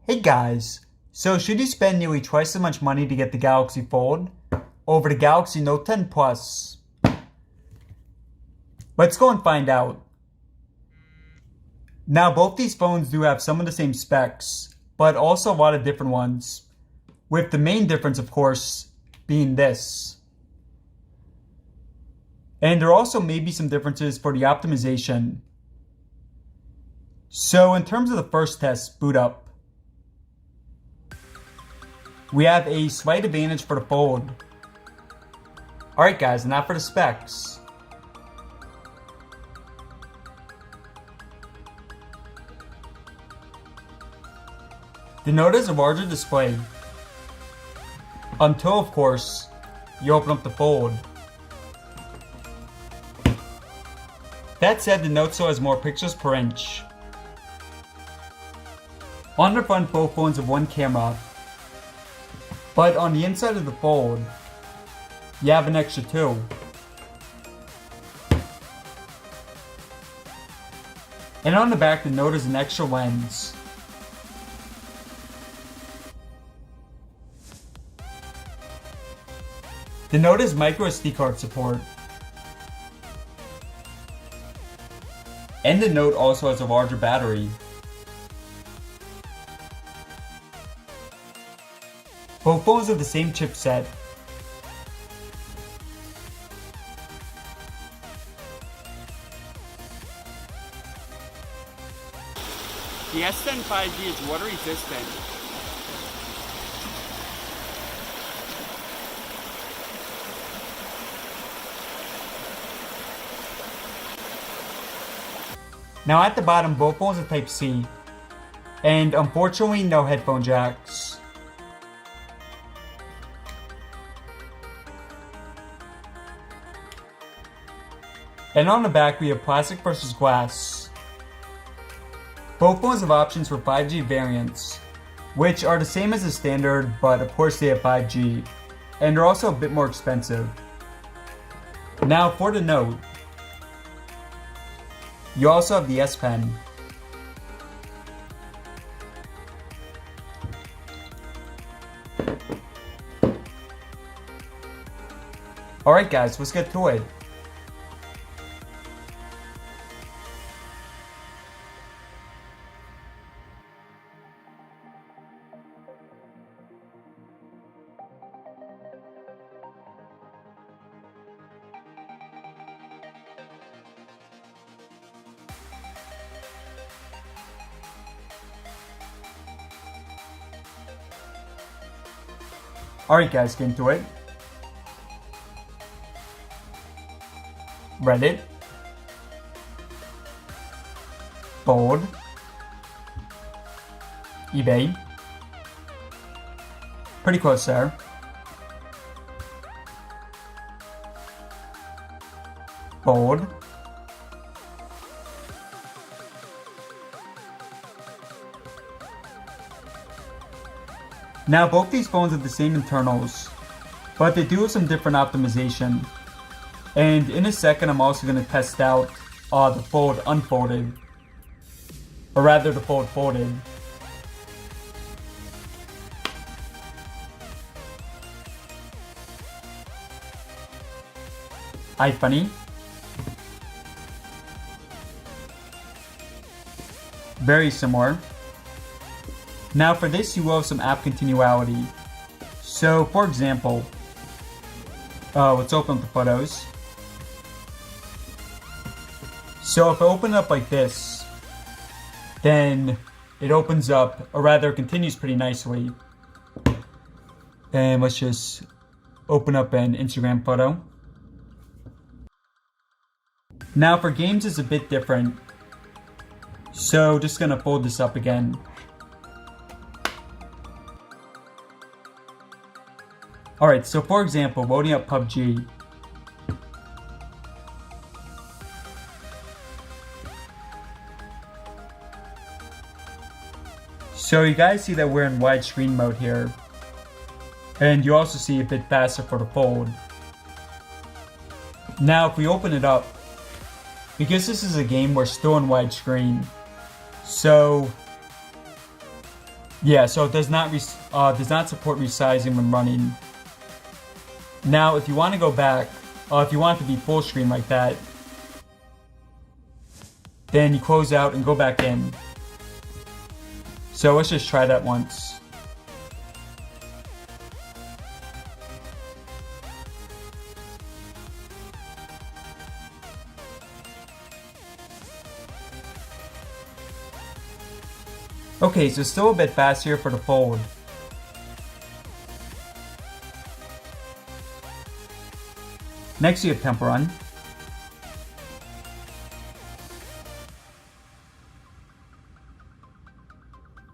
Hey guys, so should you spend nearly twice as much money to get the Galaxy Fold over the Galaxy Note 10 Plus? Let's go and find out. Now both these phones do have some of the same specs, but also a lot of different ones, with the main difference of course being this. And there also may be some differences for the optimization. So in terms of the first test, boot up. We have a slight advantage for the Fold. Alright guys, now for the specs. The Note has a larger display. Until, of course, you open up the Fold. That said, the Note still has more pixels per inch. On the front, both phones have one camera. But on the inside of the Fold, you have an extra two. And on the back, the Note has an extra lens. The Note has micro SD card support. And the Note also has a larger battery. Both phones have the same chipset. The S10 5G is water resistant. Now at the bottom, both phones are Type-C. And unfortunately, no headphone jacks. And on the back, we have plastic versus glass. Both phones have options for 5G variants, which are the same as the standard, but of course they have 5G, and they're also a bit more expensive. Now for the Note, you also have the S Pen. Alright guys, let's get to it. Alright guys, get into it. Reddit. Fold. eBay. Pretty close there. Fold. Now both these phones have the same internals, but they do have some different optimization. And in a second I'm also going to test out the Fold unfolded, or rather the Fold folded. iFunny. Very similar. Now for this, you will have some app continuality. So for example, let's open up the photos. So if I open it up like this, then it opens up, or rather it continues pretty nicely. And let's just open up an Instagram photo. Now for games it's a bit different. So just gonna fold this up again. Alright, so for example, loading up PUBG. So you guys see that we're in widescreen mode here. And you also see a bit faster for the Fold. Now if we open it up, because this is a game we're still in widescreen, so Yeah, so it does not support resizing when running. Now, if you want to go back, if you want it to be full screen like that, then you close out and go back in. So let's just try that once. Okay, so still a bit fast here for the fold. Next we have Temple Run.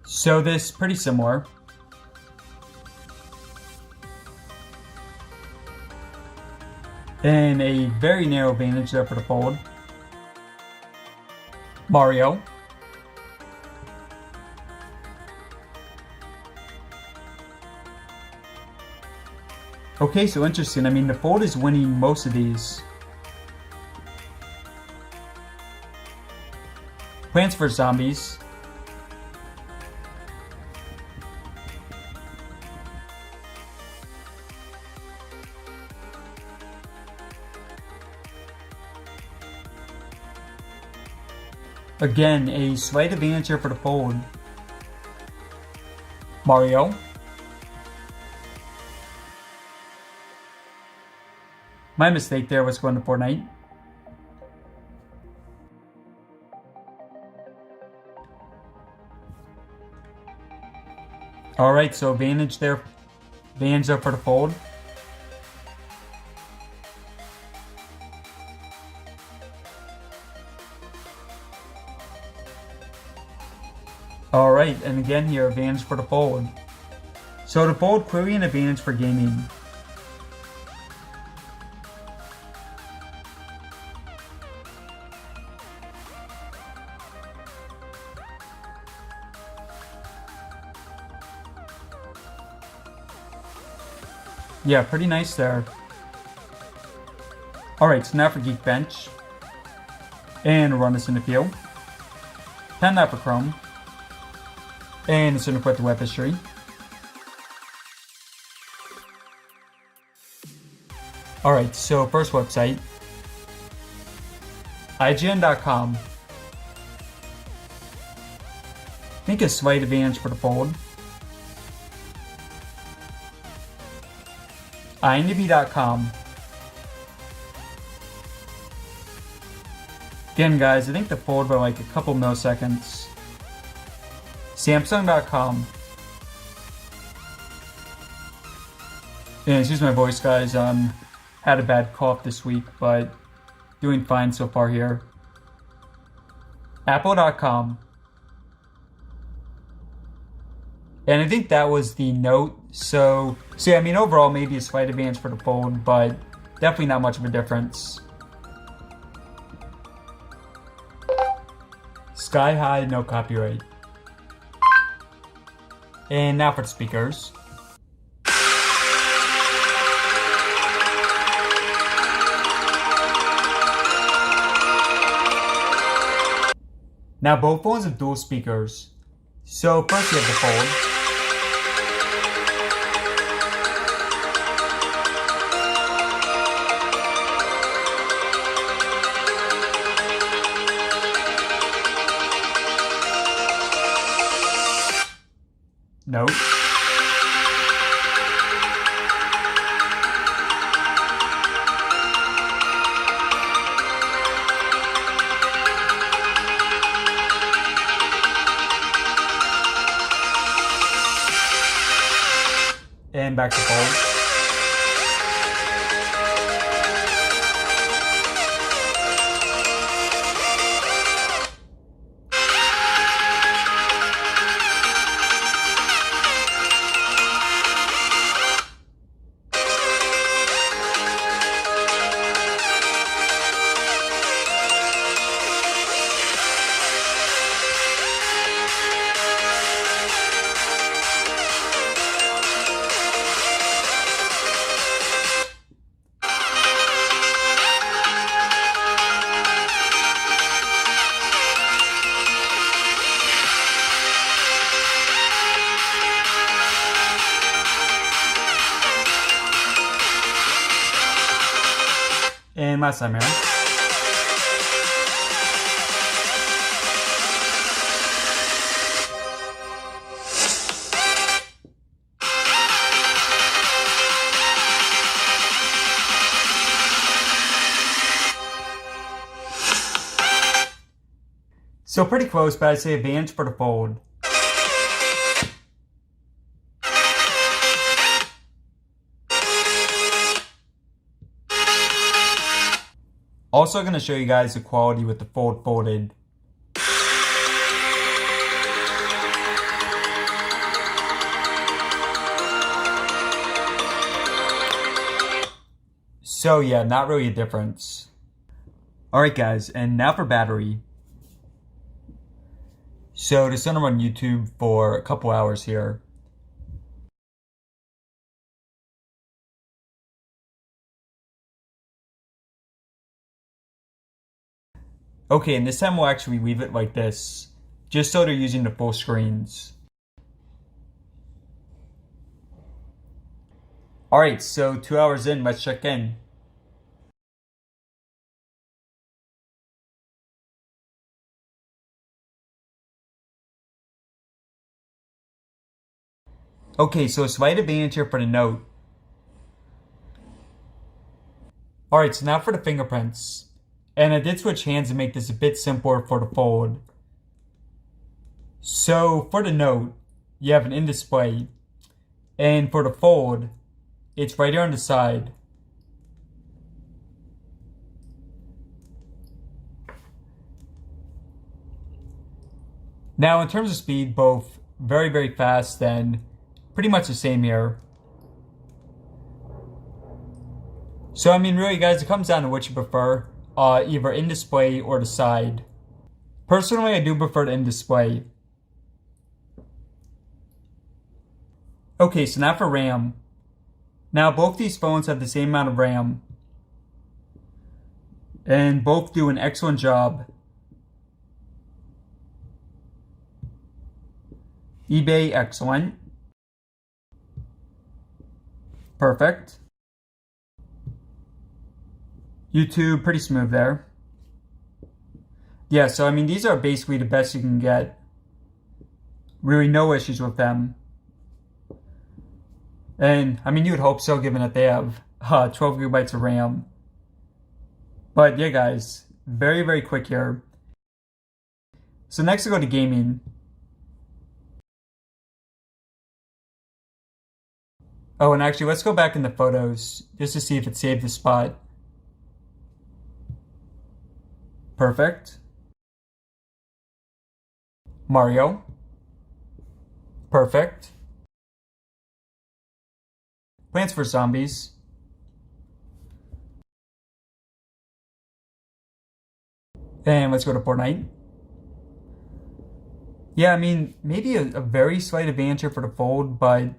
So this pretty similar. And a very narrow advantage there for the fold. Mario. Okay, so interesting. I mean, the fold is winning most of these. Plants vs. Zombies. Again, a slight advantage here for the fold. Mario. My mistake there was going to Fortnite. Alright, so advantage there for the fold. Alright, and again here, advantage for the fold. So the fold clearly an advantage for gaming. Yeah, pretty nice there. Alright, so now for Geekbench. And run this in the field. 10 now for Chrome. And it's going to put the web history. Alright, so first website. IGN.com. I think a slight advantage for the fold. IMDb.com. Again, guys, I think the fold by like a couple milliseconds. Samsung.com. And excuse my voice, guys. Had a bad cough this week, but doing fine so far here. Apple.com. And I think that was the Note. So yeah, I mean, overall, maybe a slight advantage for the fold, but definitely not much of a difference. Sky High, no copyright. And now for the speakers. Now both phones have dual speakers. So first you have the fold. Note. And back to fold. And last time here. So pretty close, but I'd say advantage for the fold. Also going to show you guys the quality with the fold folded. So yeah, not really a difference. Alright guys, and now for battery. So this is gonna run YouTube for a couple hours here. Okay, and this time we'll actually leave it like this, just so they're using the full screens. Alright, so 2 hours in, let's check in. Okay, so a slight advantage here for the Note. Alright, so now for the fingerprints. And I did switch hands to make this a bit simpler for the fold. So for the Note, you have an in display. And for the fold, it's right here on the side. Now in terms of speed, both very, very fast and pretty much the same here. So I mean really guys, it comes down to what you prefer, either in display or the side. Personally, I do prefer the in display. Okay, so now for RAM. Now both these phones have the same amount of RAM. And both do an excellent job. eBay, excellent. Perfect. YouTube, pretty smooth there. Yeah, so I mean, these are basically the best you can get. Really no issues with them. And, I mean, you would hope so, given that they have 12 gigabytes of RAM. But yeah, guys, very, very quick here. So next we go to gaming. Oh, and actually, let's go back in the photos just to see if it saved the spot. Perfect. Mario. Perfect. Plants vs. Zombies. And let's go to Fortnite. Yeah, I mean, maybe a very slight advantage here for the fold, but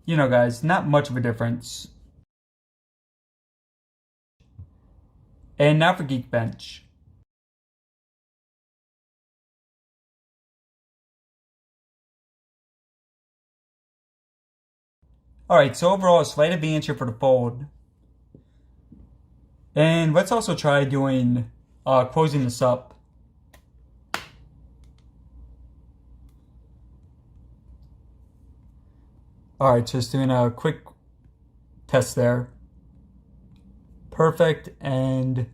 you know guys, not much of a difference. And now for Geekbench. Alright, so overall a slight advantage here for the fold. And let's also try doing closing this up. Alright, just doing a quick test there. Perfect, and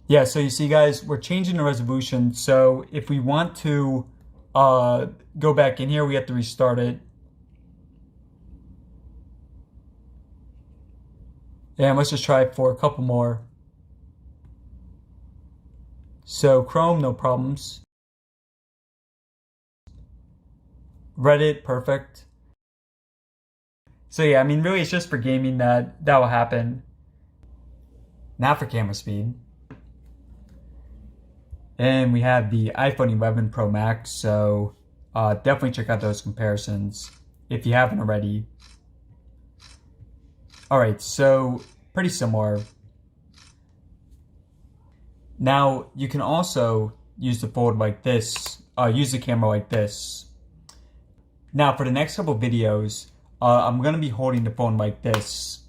yeah, so you see guys, we're changing the resolution, so if we want to go back in here, we have to restart it. And let's just try it for a couple more. So Chrome, no problems. Reddit, perfect. So yeah, I mean, really it's just for gaming that will happen. Now for camera speed. And we have the iPhone 11 Pro Max, so definitely check out those comparisons if you haven't already. Alright, so pretty similar. Now, you can also use the fold like this, use the camera like this. Now, for the next couple videos, I'm going to be holding the phone like this.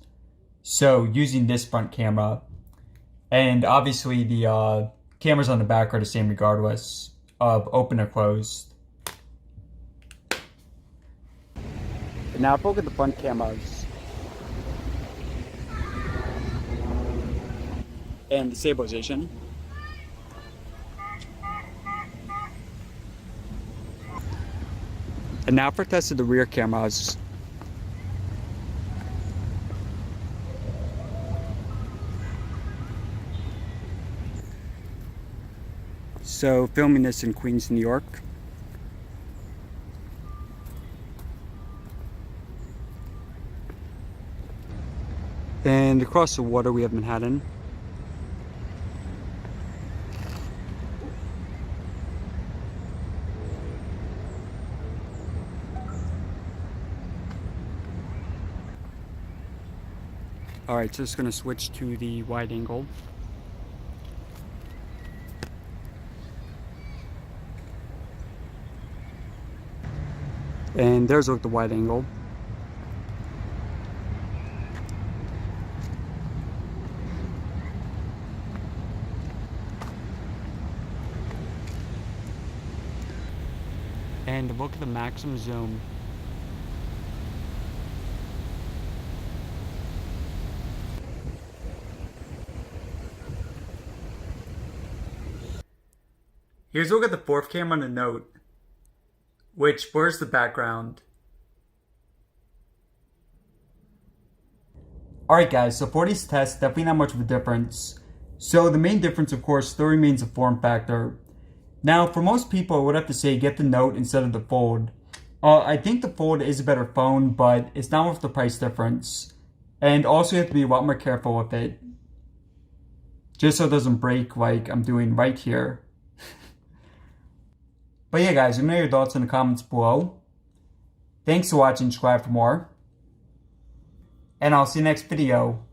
So using this front camera, and obviously the cameras on the back are the same regardless of open or closed. And now if we look at the front cameras and the stabilization. And now for test of the rear cameras. So filming this in Queens, New York. And across the water we have Manhattan. Alright, so just going to switch to the wide angle. And there's a look at the wide angle. And look at the maximum zoom. Here's a look at the fourth camera on the Note, which blurs the background. Alright guys, so for these tests, definitely not much of a difference. So the main difference, of course, still remains the form factor. Now, for most people, I would have to say get the Note instead of the Fold. I think the Fold is a better phone, but it's not worth the price difference. And also you have to be a lot more careful with it, just so it doesn't break like I'm doing right here. But yeah guys, let me know your thoughts in the comments below. Thanks for watching, subscribe for more. And I'll see you next video.